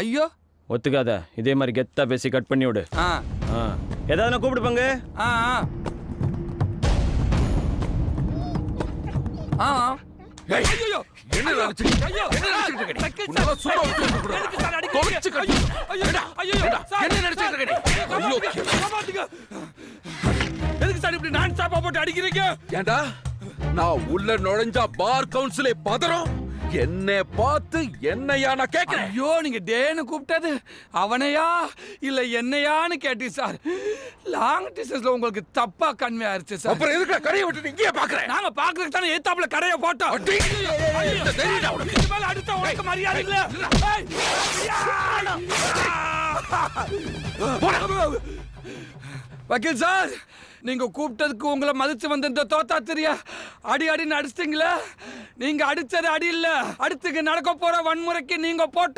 ஐயோ ஒத்துக்காத. இதே மாதிரி கெத்தா பேசி கட் பண்ணி விடு. ஏதாவது நான் கூப்பிடு பங்கு. ஏண்டா நான் உள்ள நுழைஞ்சா பார் கவுன்சிலே பதறும். என்னை பார்த்து என்னையா நான் கேட்கிறேன். ஐயோ நீங்க டேன்னு கூப்பிட்டது அவனையா இல்ல என்னையான்னு கேட்டி சார். லாங் டிஸ்டன்ஸ்ல உங்களுக்கு தப்பா கன்வே ஆயிருச்சு சார். அப்புறம் எதுக்கு கடையை விட்டு இங்கே பாக்குறேன்? நாங்க பாக்குறதுக்கு தானே ஏத்தாப்புல கடையை போட்டோம். அடுத்த உனக்கு மரியாதை இல்ல. வக்கீல் சார், நீங்க கூப்பிட்டதுக்கு உங்களை மதிச்சு வந்த தோத்தா தெரியா அடி அடின்னு அடிச்சிட்டீங்களா? நீங்க அடிச்சது அடி இல்ல, அடுத்துக்கு நடக்க போற வன்முறைக்கு நீங்க போட்ட